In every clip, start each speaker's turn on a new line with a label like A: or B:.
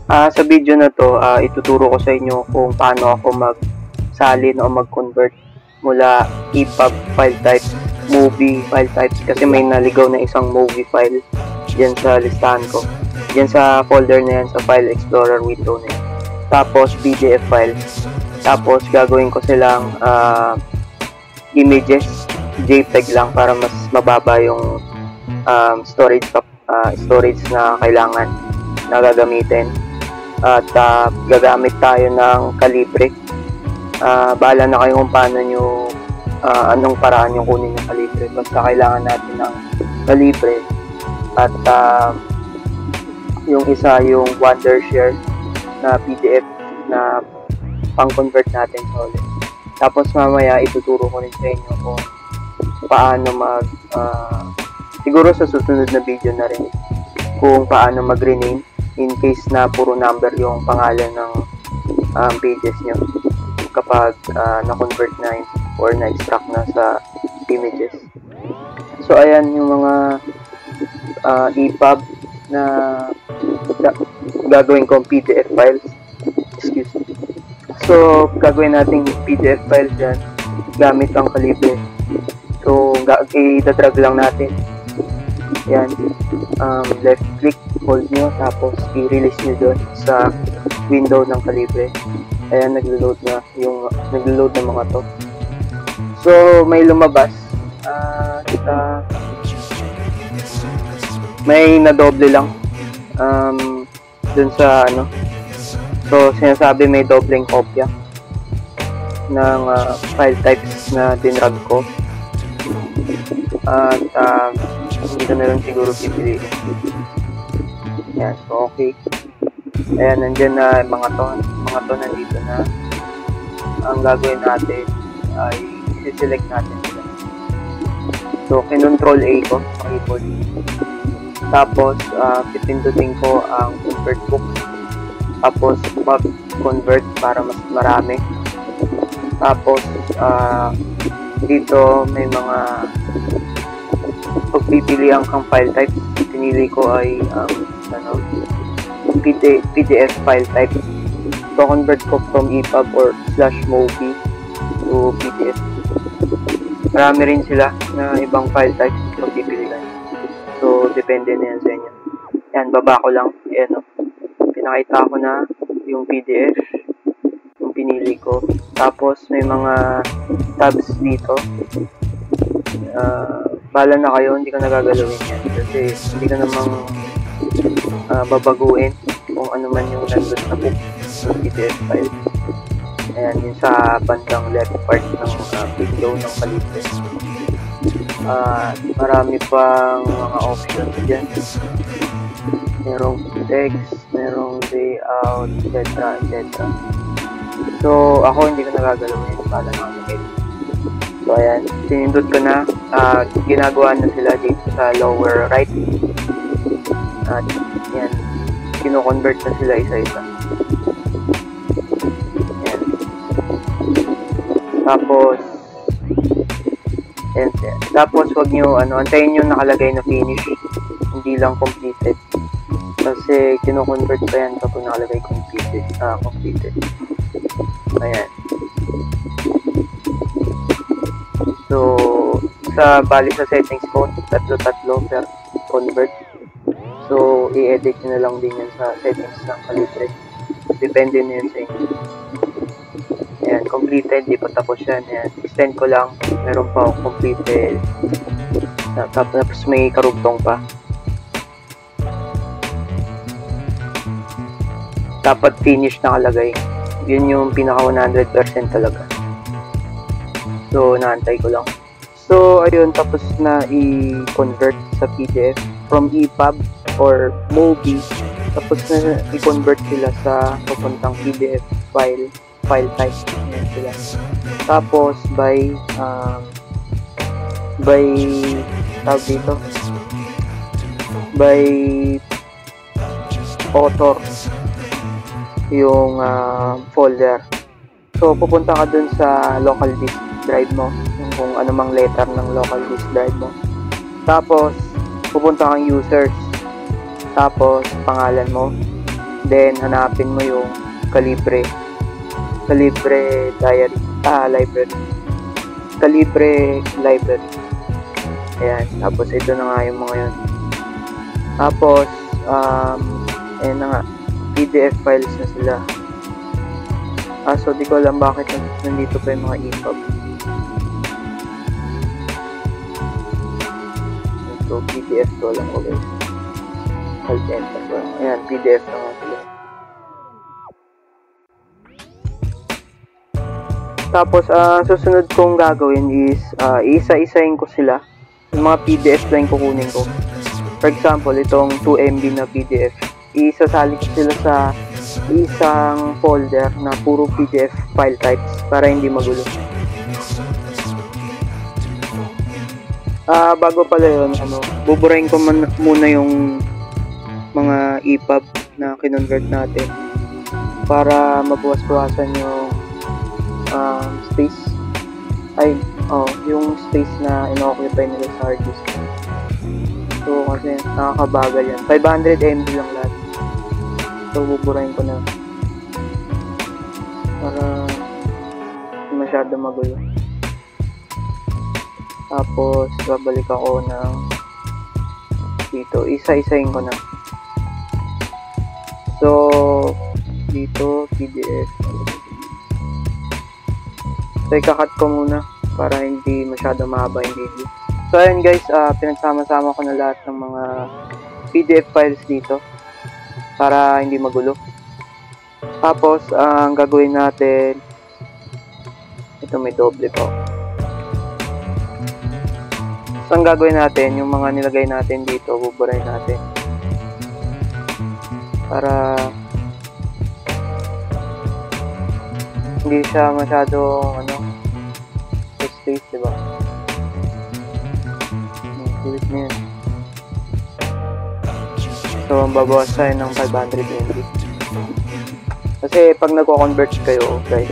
A: Sa video na to, ituturo ko sa inyo kung paano ako magsalin o mag-convert mula EPUB file type, movie file types, kasi may naligaw na isang movie file dyan sa listahan ko. Dyan sa folder na yan, sa file explorer window na yan. Tapos PDF files. Tapos gagawin ko silang images, JPEG lang para mas mababa yung storage na kailangan na gagamitin. At gagamit tayo ng Calibre. Bahala na kayo kung paano nyo, anong paraan yung kunin yung Calibre. Basta kailangan natin ng Calibre. At yung isa yung Wondershare na PDF na pang-convert natin sa ulit. Tapos mamaya ituturo ko rin sa inyo kung paano siguro sa susunod na video na rin, kung paano mag-rename in case na puro number yung pangalan ng pages nyo kapag na-convert na or na-extract na sa images. So ayan yung mga EPUB na gagawin kong PDF files. Excuse me. So gagawin natin PDF files yan gamit ang Calibre. So i-drag lang natin yan, left click, hold nyo, tapos i-release nyo doon sa window ng Calibre. Ayan, naglo-load ng mga to. So may lumabas, may nadoble lang dun sa so sinasabi may dobleng kopya ng file types na dinrag ko. At hindi ko na lang siguro pipiliin. Yan, so okay. Ayan, nandyan na mga to nandito na. Ang gagawin natin ay i-select natin sila. So kinontrol A ko sa keyboard. Tapos pipindutin ko ang convert book. Tapos mag-convert para mas marami. Tapos dito may mga pagpipilian kang file type. Pinili ko ay PDF file type. So convert ko from EPUB or /movie to PDF. Marami rin sila na ibang file type pagpipilian. So depende na yan sa inyo. Yan, baba ko lang. Ayan, pinakita ko na yung PDF yung pinili ko. Tapos may mga tabs dito. Bahala na kayo, hindi ko nagagalawin yan kasi hindi ko namang babaguhin kung ano man yung nandun sa book ng PDF file. Ayan, yun sa bandang left part ng window ng Calibre. Marami pang mga options dyan. Merong text, merong layout, etc. So ako hindi ko nagagalawin, bahala na ako. So ayan, sinindot ko na, ginagawa na sila dito sa lower right. At yan, kino-convert na sila isa-isa. Ayan. Tapos ayan, tapos wag nyo, antayin nyo nakalagay na finish, hindi lang completed. Kasi kino-convert pa yan kapag nakalagay completed. Ayan. So, bali sa settings ko, tatlo per convert. So, i-edit nyo na lang din yan sa settings ng Calibre. Depende na yan sa inyo. Ayan, completed, di pa tapos yan. Ayan, extend ko lang, meron pa completed. Tapos may karugtong pa. Dapat finish nakalagay. Yun yung pinaka 100% talaga. So, naantay ko lang. So, ayun, tapos na i-convert sa PDF from EPUB or movie. Tapos na i-convert sila sa papuntang PDF file type. Ayan sila. Tapos, by tawag dito, by author yung folder. So, pupunta ka dun sa local disk drive mo, kung anumang letter ng local disk drive mo. Tapos, pupunta kang users. Tapos, pangalan mo. Then, hanapin mo yung Calibre diary, library. Calibre library. Ayan. Tapos, ito na nga yung mga yun. Tapos, ayan na nga. PDF files na sila. So, di ko alam bakit nandito pa yung mga EPUB. So, PDF ko lang ko guys. Alt enter ko lang. Ayan, PDF na nga sila. Tapos, susunod kong gagawin is, isa-isahin ko sila. Yung mga PDF lang kukunin ko. For example, itong 2 MB na PDF. Isasali ko sila sa isang folder na puro PDF file types para hindi magulo. Bago pala yun, buburahin ko muna yung mga EPUB na kinonvert natin para mabawas-bawasan yung space. Yung space na ino-occupy nila sa hard disk. So, kasi nakakabagal yan. 500 MB lang lahat. So, buburahin ko na para masyado magulo. Tapos, babalik ako ng dito. Isa-isahin ko na. So, dito, PDF. So, ikakat ko muna para hindi masyado mahaba yung video. So, ayun guys, pinagsama-sama ko na lahat ng mga PDF files dito para hindi magulo. Tapos, ang gagawin natin, ito may doble po. So, ang gagawin natin, yung mga nilagay natin dito, buburahin natin. Para hindi siya masyadong, space, diba? Sulit na yun. So, babawas tayo ng 500 MB. Kasi, pag nagko-convert kayo, guys,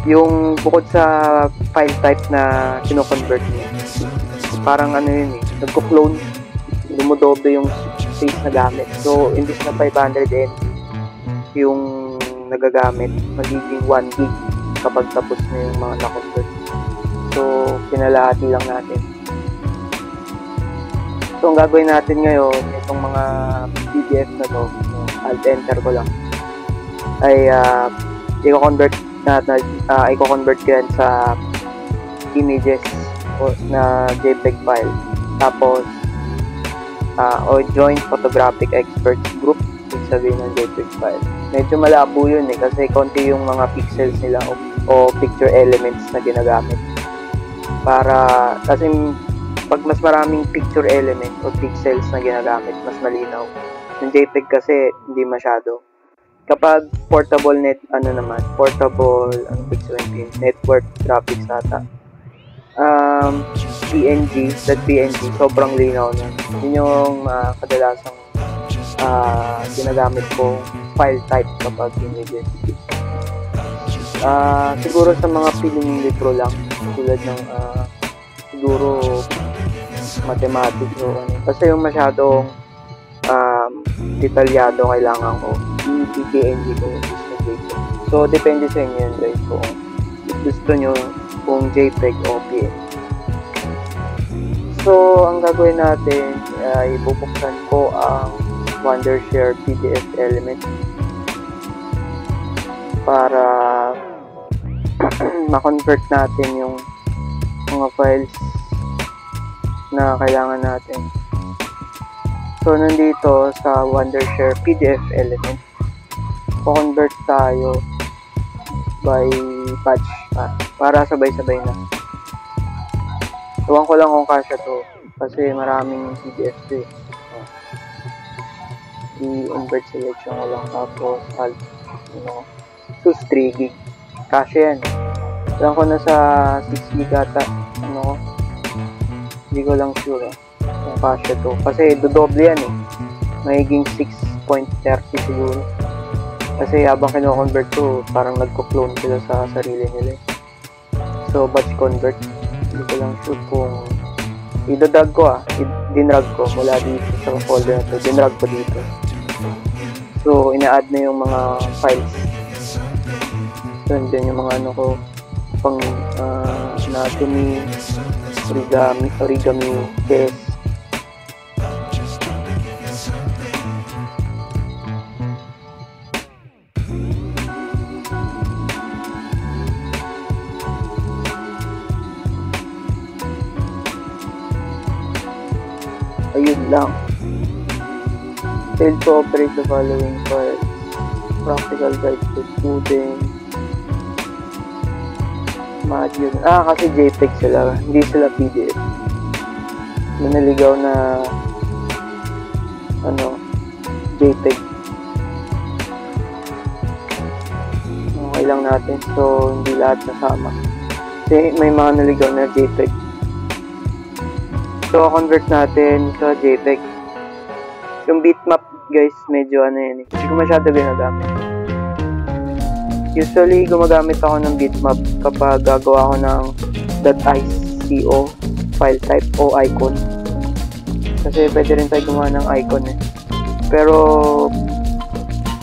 A: yung bukod sa file type na kino-convert niyo, parang yun nagko-clone, dumudoble yung space na gamit. So, imbis na 500 MB yung nagagamit, magiging 1 gig kapag tapos na yung mga na-convert. So, pinalahati lang natin. So, ang gagawin natin ngayon, itong mga PDF na to, alt enter ko lang, ay i-convert ko yan sa images na JPEG file. Tapos, o joint photographic experts group, ibig sabihin ng JPEG file. Medyo malabo yun kasi konti yung mga pixels nila o picture elements na ginagamit. Kasi pag mas maraming picture element o pixels na ginagamit, mas malinaw. Yung JPEG kasi hindi masyado. Kapag portable network graphics ata, PNG, sobrang linaw na. Yun yung kadalasang ginagamit ko file type kapag images. Siguro sa mga piling libro lang, tulad ng siguro mathematics o kasi yung masyadong detalyado kailangan ko PNG ko so depende sa inyo yun guys kung gusto nyo kung JPEG o PNG. So ang gagawin natin ay bubuksan ko ang Wondershare PDF element para ma-convert natin yung mga files na kailangan natin. So, nandito sa Wondershare PDF element, convert tayo by batch para sabay-sabay na. Tuwang ko lang kung kasya to kasi maraming PDF to i-convert selection ko lang tapos alt sus 3 gig kasya yan. Tuwang ko na sa 6 gig ata hindi ko lang sure kung kasya to kasi dodoble yan magiging 6.30 siguro kasi habang kino-convert to parang nagko-clone sila sa sarili nila so batch convert hindi ko lang sure kung dinrag ko mula dito sa folder na to dinrag ko dito So, ina-add na yung mga files. So, andyan yung mga ano ko, pang anatomy, origami, test. Ayun lang. Failed to operate the following files. Practical guide to students. Module. Kasi JPEG sila. Hindi sila PDF. Manaligaw na JPEG. Okay lang natin. So, hindi lahat nasama. Kasi may mga naligaw na JPEG. So, convert natin sa JPEG. Yung bitmap, guys, medyo yan eh. Hindi ko masyado ginagamit. Usually, gumagamit ako ng bitmap kapag gagawa ako ng .ico file type o icon. Kasi pwede rin tayo gumawa ng icon eh. Pero,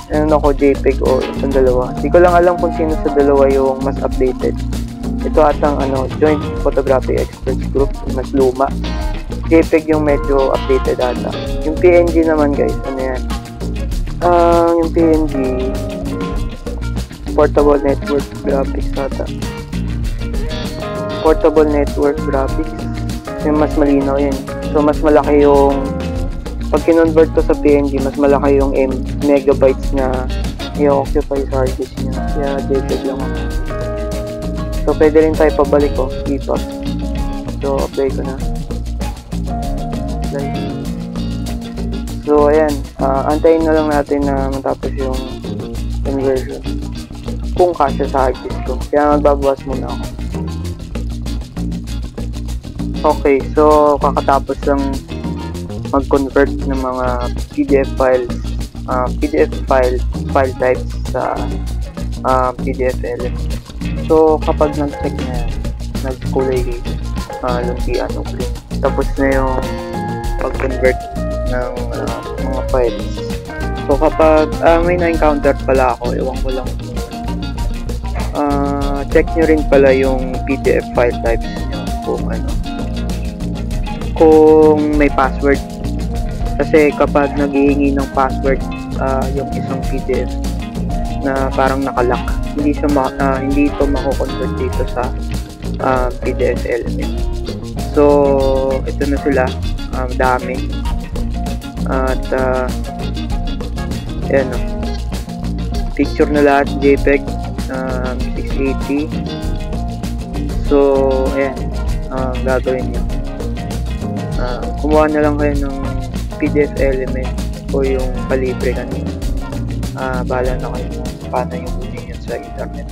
A: JPEG o itong dalawa. Hindi ko lang alam kung sino sa dalawa yung mas updated. Ito atang Joint Photography Experts Group, mas luma. JPEG yung medyo updated ata. Yung PNG naman, guys, yan? Yung PNG, Portable Network Graphics ata. Portable Network Graphics. Yung mas malinaw yan. So, mas malaki yung, pag kinonvert ko sa PNG, mas malaki yung megabytes na i-occupy sa hard disk niya. Kaya JPEG lang ako. So, pwede rin tayo pabalik ko. Ipas. So, apply ko na. So, ayan. Antayin na lang natin na matapos yung conversion. Kung kasya sa hard disk ko. Kaya magbabawas muna ako. Okay, so kakatapos lang mag-convert ng mga PDF files, file types sa PDF element. So, kapag nag-check na yan, nag-kulay luntian o green. Tapos na yung pag-convert ng mga files. So, kapag may na-encounter pala ako, ewan ko lang check nyo rin pala yung PDF file types nyo kung may password. Kasi kapag naghihingi ng password yung isang PDF na parang nakalock, hindi ito mako-convert dito sa PDF element. So, ito na sila. Dami. At ayan, picture na lahat, JPEG 680. So, ayan, gagawin nyo. Kumuha na lang kayo ng PDF element o yung kalibre kanina. Bahala na kayo kung paano yung kunin yun sa internet.